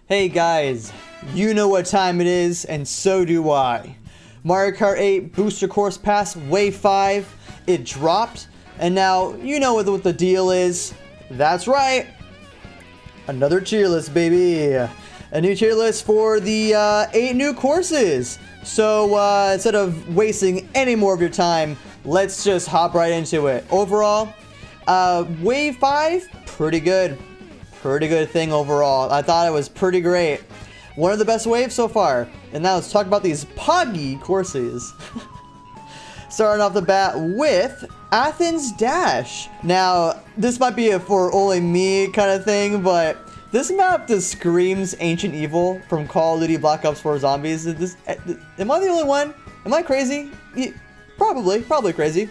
Hey guys, you know what time it is, and so do I. Mario Kart 8 Booster Course Pass Wave 5, it dropped, and now you know what the deal is. That's right, another tier list, baby. A new tier list for the 8 new courses. So instead of wasting any more of your time, let's just hop right into it. Overall, Wave 5, pretty good. Pretty good thing overall. I thought it was pretty great. One of the best waves so far. And now let's talk about these Poggy courses. Starting off the bat with Athens Dash. Now, this might be a for only me kind of thing, but this map just screams Ancient Evil from Call of Duty Black Ops 4 Zombies. Am I the only one? Am I crazy? Yeah, probably crazy.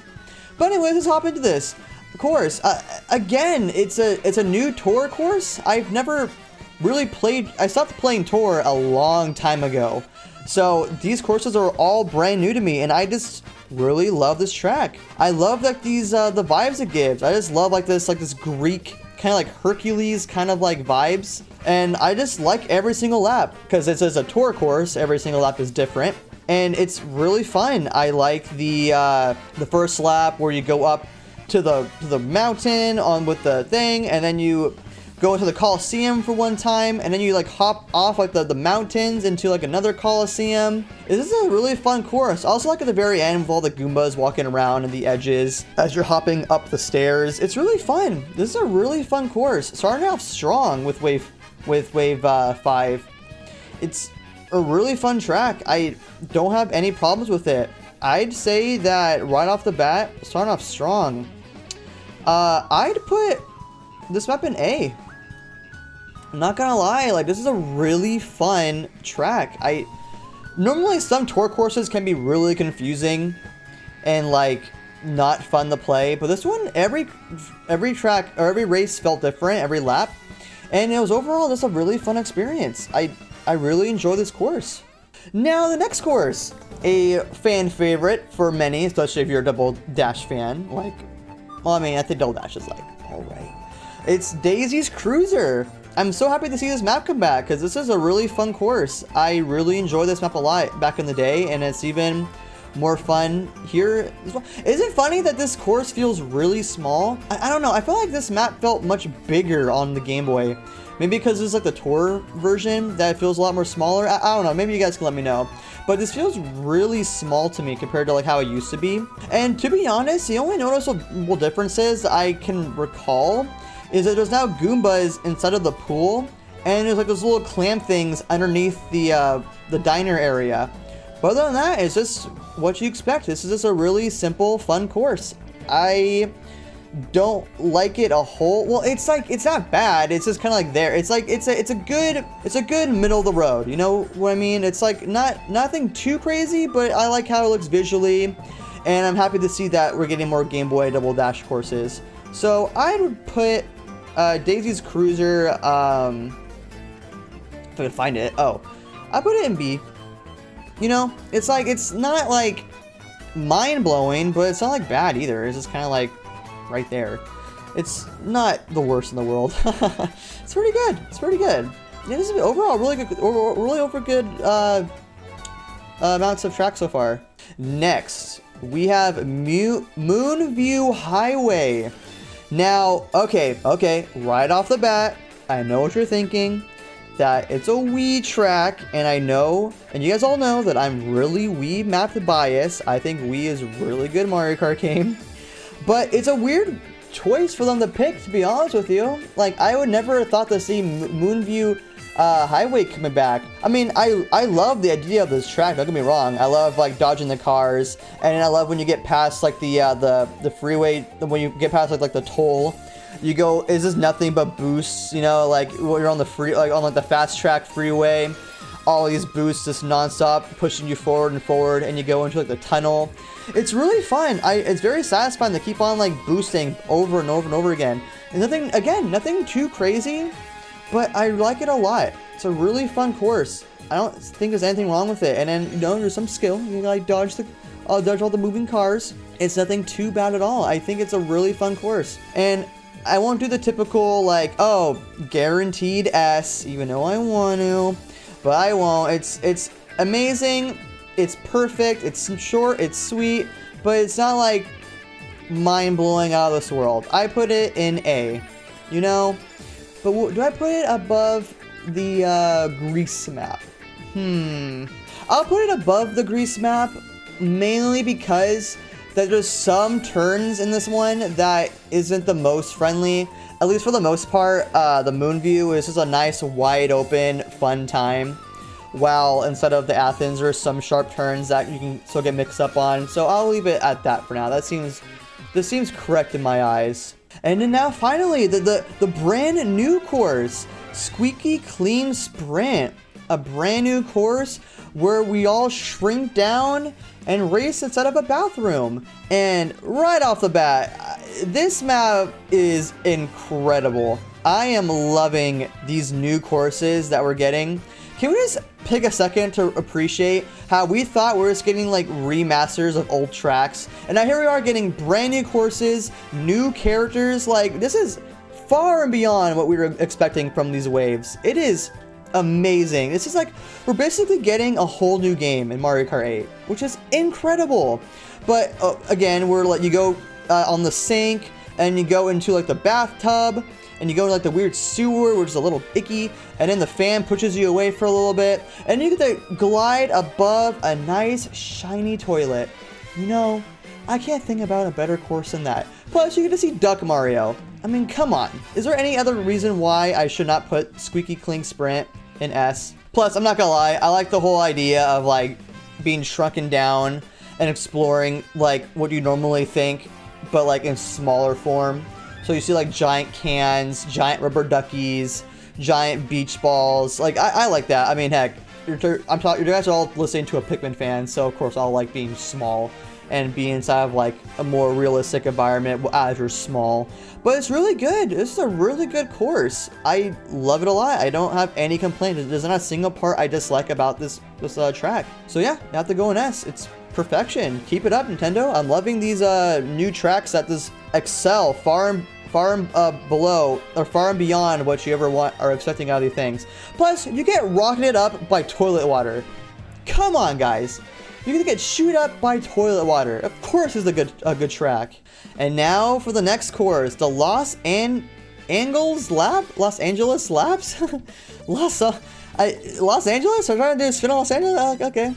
But anyway, let's hop into this course. Again, it's a new tour course. I've never really played. I stopped playing tour a long time ago, so these courses are all brand new to me, and I just really love this track. I love like these the vibes it gives. I just love like this Greek kind of like Hercules kind of like vibes, and I just like every single lap because it says a tour course. Every single lap is different, and it's really fun. I like the first lap where you go up to the mountain on with the thing, and then you go into the Coliseum for one time, and then you like hop off like the mountains into like another Coliseum. This is a really fun course. I also like at the very end with all the Goombas walking around and the edges as you're hopping up the stairs. It's really fun. This is a really fun course. Starting off strong with wave 5. It's a really fun track. I don't have any problems with it. I'd say that right off the bat, starting off strong. I'd put this map in A. I'm not gonna lie, like this is a really fun track. Normally some tour courses can be really confusing and like not fun to play, but this one, every track or every race felt different, every lap, and it was overall just a really fun experience. I really enjoy this course. Now the next course, a fan favorite for many, especially if you're a Double Dash fan. Like, well, I mean, I think Double Dash is like, alright. It's Daisy's Cruiser. I'm so happy to see this map come back because this is a really fun course. I really enjoyed this map a lot back in the day, and it's even more fun here as well. Is it funny that this course feels really small? I don't know. I feel like this map felt much bigger on the Game Boy. Maybe because it's like the tour version that feels a lot more smaller. I don't know. Maybe you guys can let me know. But this feels really small to me compared to like how it used to be. And to be honest, the only noticeable differences I can recall is that there's now Goombas inside of the pool, and there's like those little clam things underneath the diner area. But other than that, it's just what you expect. This is just a really simple, fun course. I don't like it a whole. Well, it's like it's not bad. It's just kind of like there. It's like it's a good middle of the road. You know what I mean? It's like nothing too crazy, but I like how it looks visually, and I'm happy to see that we're getting more Game Boy Double Dash courses. So I would put Daisy's Cruiser. If I could find it. Oh, I put it in B. You know, it's like it's not like mind blowing, but it's not like bad either. It's just kind of like right there. It's not the worst in the world. It's pretty good. It's pretty good. Yeah, this is overall really good. Really over good amounts of track so far. Next, we have Moonview Highway. Now, okay, right off the bat, I know what you're thinking, that it's a Wii track, and I know, and you guys all know that I'm really Wii mapped biased. I think Wii is a really good Mario Kart game. But it's a weird choice for them to pick, to be honest with you. Like, I would never have thought to see Moonview Highway coming back. I mean, I love the idea of this track, don't get me wrong. I love, like, dodging the cars, and I love when you get past, like, the freeway, when you get past, like the toll. You go, is this nothing but boosts, you know, like, when you're on the on the fast track freeway. All these boosts just non-stop pushing you forward and forward, and you go into like the tunnel. It's really fun. It's very satisfying to keep on like boosting over and over and over again. And nothing too crazy, but I like it a lot. It's a really fun course. I don't think there's anything wrong with it. And then, you know, there's some skill. You like dodge all the moving cars. It's nothing too bad at all. I think it's a really fun course. And I won't do the typical like, oh, guaranteed S, even though I want to, but I won't. It's amazing. It's perfect. It's short. It's sweet, but it's not like mind-blowing out of this world. I put it in A, you know, but do I put it above the Greece map? I'll put it above the Greece map mainly because there's some turns in this one that isn't the most friendly. At least for the most part, the moon view is just a nice wide open fun time, while instead of the Athens there's some sharp turns that you can still get mixed up on. So I'll leave it at that for now. This seems correct in my eyes. And then now finally the brand new course, Squeaky Clean Sprint, a brand new course where we all shrink down and race inside of a bathroom. And right off the bat, this map is incredible. I am loving these new courses that we're getting. Can we just take a second to appreciate how we thought we were just getting like remasters of old tracks, and now here we are getting brand new courses, new characters. Like, this is far and beyond what we were expecting from these waves. It is amazing. This is like, we're basically getting a whole new game in Mario Kart 8, which is incredible. But again, we're like, you go on the sink, and you go into like the bathtub, and you go into like the weird sewer, which is a little icky, and then the fan pushes you away for a little bit, and you get to glide above a nice shiny toilet. You know, I can't think about a better course than that. Plus, you get to see Duck Mario. I mean, come on. Is there any other reason why I should not put Squeaky Clean Sprint in S? Plus, I'm not gonna lie, I like the whole idea of like being shrunken down and exploring like what you normally think, but like in smaller form. So you see like giant cans, giant rubber duckies, giant beach balls. Like, I like that. I mean, heck, you guys are all listening to a Pikmin fan, so of course I'll like being small and being inside of like a more realistic environment as you're small. But it's really good. This is a really good course. I love it a lot. I don't have any complaints. There's not a single part I dislike about this track. So yeah, you have to go in S. It's perfection. Keep it up, Nintendo. I'm loving these new tracks that just excel far and below or far and beyond what you ever are expecting out of these things. Plus, you get rocketed up by toilet water. Come on, guys. You're gonna get shoot up by toilet water. Of course, it's a good track. And now for the next course, the Los Angeles Laps. Los Angeles? I'm trying to do spin Los Angeles. Okay.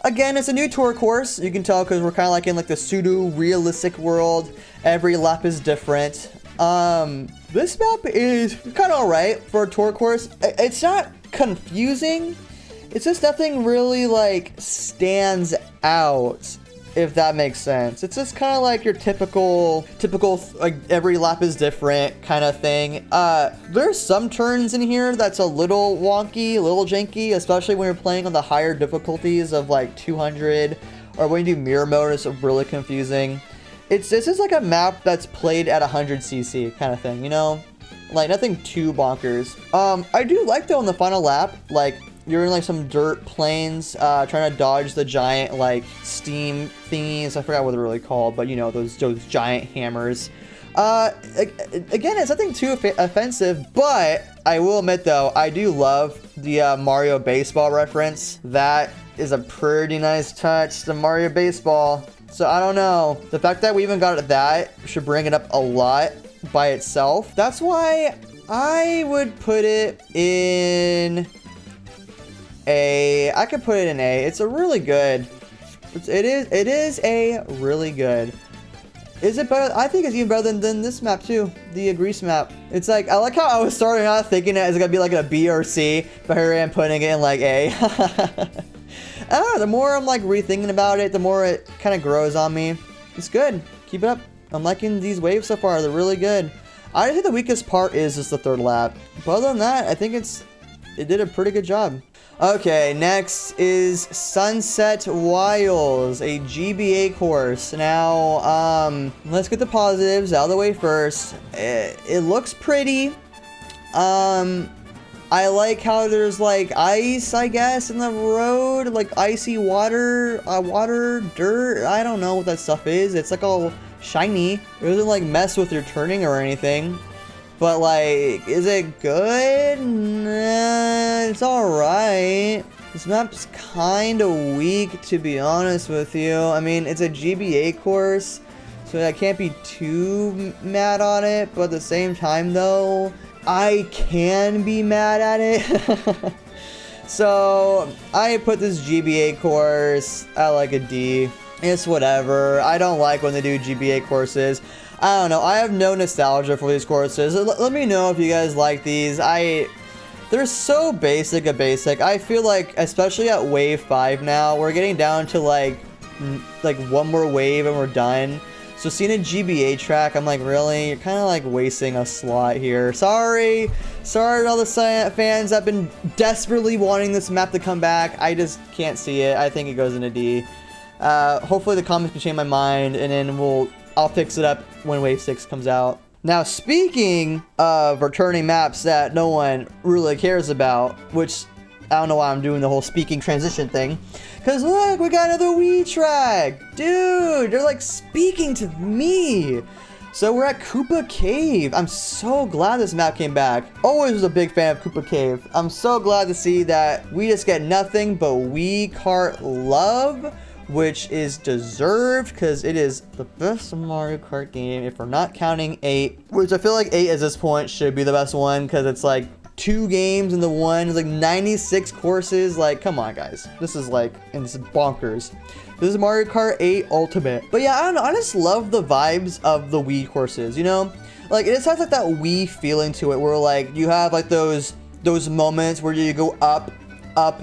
Again, it's a new tour course. You can tell because we're kind of like in like the pseudo-realistic world. Every lap is different. This map is kind of alright for a tour course. It's not confusing. It's just nothing really like stands out, if that makes sense. It's just kind of like your typical like every lap is different kind of thing. There's some turns in here that's a little wonky, a little janky, especially when you're playing on the higher difficulties of like 200, or when you do mirror mode, it's really confusing. This is like a map that's played at 100cc kind of thing, you know? Like nothing too bonkers. I do like though in the final lap, like you're in like some dirt plains, trying to dodge the giant like steam thingies. I forgot what they're really called, but you know, those giant hammers. Again, it's nothing too offensive, but I will admit though, I do love the Mario Baseball reference. That is a pretty nice touch, the Mario Baseball. So I don't know. The fact that we even got it that should bring it up a lot by itself. That's why I would put it in A. I could put it in A. It's a really good. It is a really good. Is it better? I think it's even better than this map too, the Greece map. It's like, I like how I was starting out thinking that it's gonna be like a B or C, but here I am putting it in like A. I don't know, the more I'm like rethinking about it, the more it kind of grows on me. It's good. Keep it up. I'm liking these waves so far. They're really good. I think the weakest part is just the third lap. But other than that, I think it did a pretty good job. Okay, next is Sunset Wilds, a GBA course. Now, let's get the positives out of the way first. It looks pretty. I like how there's like ice, I guess, in the road, like icy water, dirt. I don't know what that stuff is. It's like all shiny. It doesn't like mess with your turning or anything. But like, is it good? Nah, it's alright. This map's kind of weak, to be honest with you. I mean, it's a GBA course, so I can't be too mad on it. But at the same time, though, I can be mad at it. So, I put this GBA course at like a D. It's whatever. I don't like when they do GBA courses. I don't know. I have no nostalgia for these courses. Let me know if you guys like these. They're so basic. I feel like, especially at wave 5 now, we're getting down to like one more wave and we're done. So seeing a GBA track, I'm like, really? You're kind of like wasting a slot here. Sorry to all the fans that have been desperately wanting this map to come back. I just can't see it. I think it goes in a D. Hopefully the comments can change my mind, and then I'll fix it up when wave 6 comes out. Now, speaking of returning maps that no one really cares about, which I don't know why I'm doing the whole speaking transition thing. Because look, we got another Wii track. Dude, they're like speaking to me. So we're at Koopa Cave. I'm so glad this map came back. Always was a big fan of Koopa Cave. I'm so glad to see that we just get nothing but Wii Kart love, which is deserved because it is the best Mario Kart game if we're not counting 8, which I feel like 8 at this point should be the best one because it's like 2 games in the one. It's like 96 courses. Like, come on, guys. This is like, and this is bonkers. This is Mario Kart 8 Ultimate. But yeah, I don't know. I just love the vibes of the Wii courses, you know? Like, it just has like that Wii feeling to it where like you have like those moments where you go up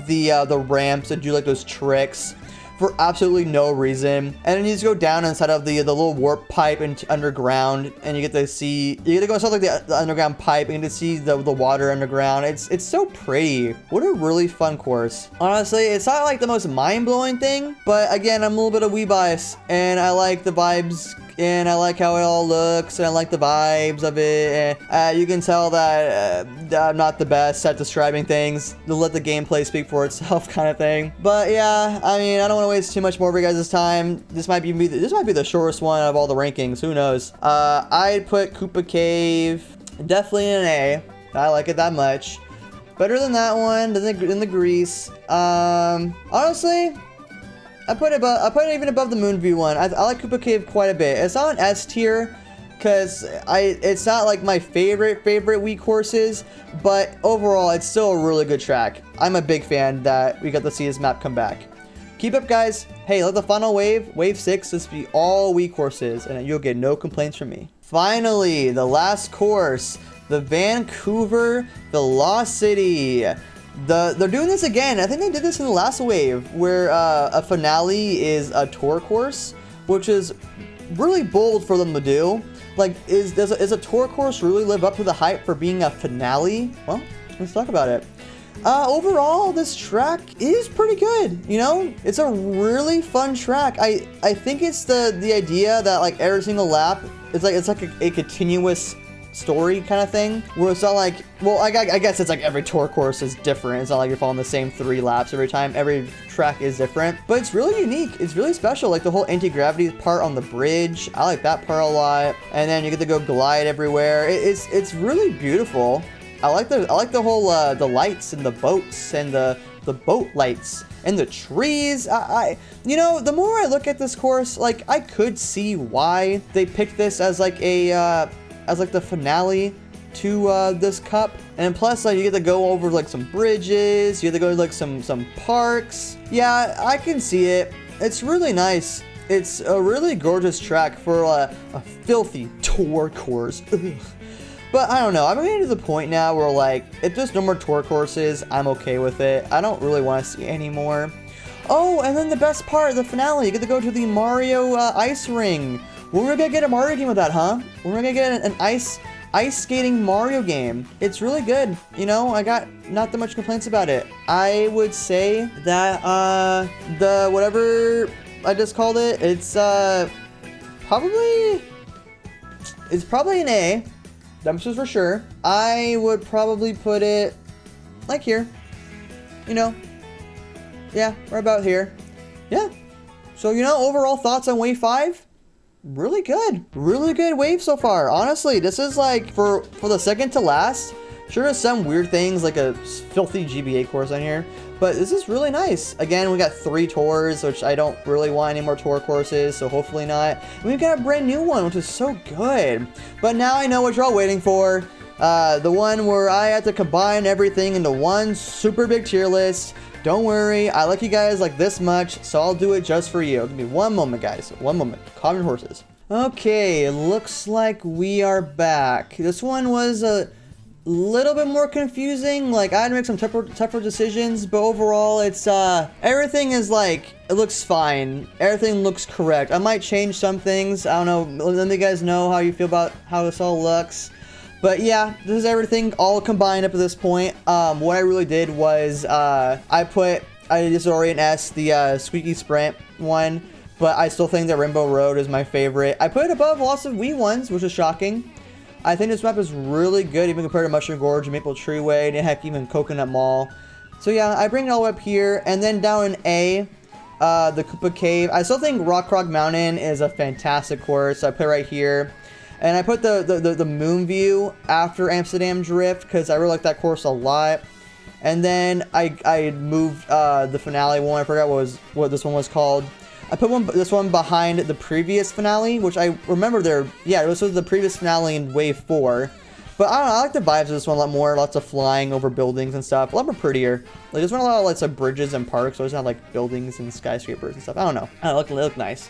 the ramps and do like those tricks for absolutely no reason, and then you just go down inside of the little warp pipe and underground, and you get to go inside like the underground pipe and you get to see the water underground. It's so pretty. What a really fun course. Honestly, it's not like the most mind-blowing thing, but again, I'm a little bit of Wii bias, and I like the vibes, and I like how it all looks, and I like the vibes of it, and you can tell that I'm not the best at describing things. To let the gameplay speak for itself kind of thing. But yeah, I mean, I don't want to waste too much more of your guys' time. This might be the shortest one of all the rankings. Who knows? I'd put Koopa Cave definitely in an A. I like it that much. Better than that one, than the Grease. Honestly, I put it even above the Moonview one. I like Koopa Cave quite a bit. It's on S tier because it's not like my favorite Wii courses, but overall it's still a really good track. I'm a big fan that we got to see this map come back. Keep up, guys. Hey, let the final wave 6, this be all Wii courses, and you'll get no complaints from me. Finally, the last course, the Vancouver Velocity. They're doing this again. I think they did this in the last wave, where a finale is a tour course, which is really bold for them to do. Like, is a tour course really live up to the hype for being a finale? Well, let's talk about it. Overall, this track is pretty good, you know? It's a really fun track. I think it's the idea that like every single lap, it's like a continuous story kind of thing, where it's not like, well, I guess it's like every tour course is different. It's not like you're following the same 3 laps every time. Every track is different, but it's really unique. It's really special. Like the whole anti-gravity part on the bridge, I like that part a lot. And then you get to go glide everywhere. It's really beautiful. I like the whole the lights and the boats and the boat lights and the trees. You know, the more I look at this course, like I could see why they picked this as like the finale to this cup. And plus, like, you get to go over like some bridges, you get to go to like some parks. Yeah, I can see it. It's really nice. It's a really gorgeous track for a filthy tour course. Ugh. But I don't know, I'm getting to the point now where like, if there's no more tour courses, I'm okay with it. I don't really want to see any more. Oh, and then the best part, the finale, you get to go to the Mario ice ring. When are we gonna get a Mario game with that, huh? When are we gonna get an ice skating Mario game? It's really good. You know, I got not that much complaints about it. I would say that the whatever I just called it, it's probably an A. That's just for sure. I would probably put it like here. You know. Yeah, we're about here. Yeah. So, you know, overall thoughts on Wave 5? really good. Really good wave so far. Honestly, this is like, for the second to last, sure there's some weird things like a filthy GBA course on here, but this is really nice. Again, we got 3 tours, which I don't really want any more tour courses, so hopefully not. And we've got a brand new one, which is so good. But now I know what you're all waiting for. The one where I have to combine everything into one super big tier list. Don't worry, I like you guys like this much, so I'll do it just for you. Give me one moment, guys. One moment. Calm your horses. Okay, looks like we are back. This one was a little bit more confusing. Like, I had to make some tougher decisions, but overall, it's, everything is like, it looks fine. Everything looks correct. I might change some things. I don't know. Let me guys know how you feel about how this all looks. But yeah, this is everything all combined up to this point. What I really did was, I just orient S, the Squeaky Sprint one, but I still think that Rainbow Road is my favorite. I put it above lots of Wii ones, which is shocking. I think this map is really good, even compared to Mushroom Gorge and Maple Treeway, and heck, even Coconut Mall. So yeah, I bring it all up here, and then down in A, the Koopa Cave. I still think Rock Mountain is a fantastic course, so I put it right here. And I put the moon view after Amsterdam Drift because I really like that course a lot. And then I moved the finale one. I forgot what this one was called. I put this one behind the previous finale, which I remember there. Yeah, this was the previous finale in Wave 4. But I don't know, I like the vibes of this one a lot more. Lots of flying over buildings and stuff. A lot more prettier. Like, there's not a lot of like bridges and parks. So it's not like buildings and skyscrapers and stuff. I don't know. They look nice.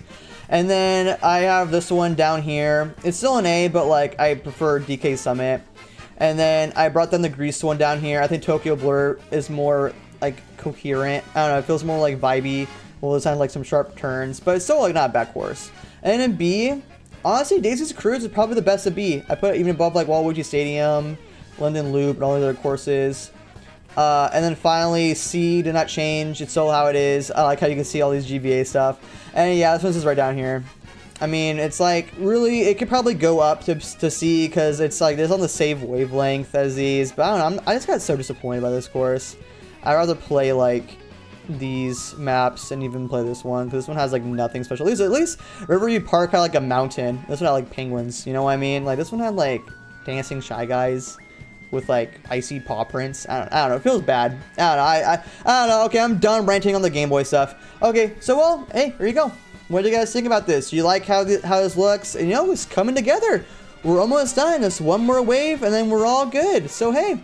And then I have this one down here. It's still an A, but like I prefer DK Summit. And then I brought down the Grease one down here. I think Tokyo Blur is more like coherent. I don't know. It feels more like vibey. Well, it sounds like some sharp turns, but it's still like not a bad course. And then B, honestly, Daisy's Cruise is probably the best of B. I put it even above like Waluigi Stadium, London Loop, and all the other courses. And then finally, C did not change. It's still how it is. I like how you can see all these GBA stuff. And yeah, this one's just right down here. I mean, it's like really, it could probably go up to C because it's like there's on the same wavelength as these. But I don't know. I just got so disappointed by this course. I'd rather play like these maps and even play this one because this one has like nothing special. At least Riverview Park had like a mountain. This one had like penguins. You know what I mean? Like this one had like dancing Shy Guys with like icy paw prints. I don't know. It feels bad. I don't know. I don't know. Okay, I'm done ranting on the Game Boy stuff. Okay, so well, hey, here you go. What do you guys think about this? Do you like how this looks? And you know, it's coming together. We're almost done. Just one more wave, and then we're all good. So hey,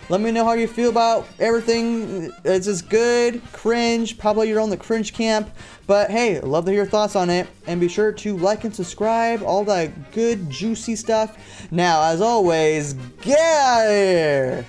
let me know how you feel about everything. Is this good? Cringe? Probably you're on the cringe camp. But hey, love to hear your thoughts on it. And be sure to like and subscribe. All that good, juicy stuff. Now, as always, get out of here!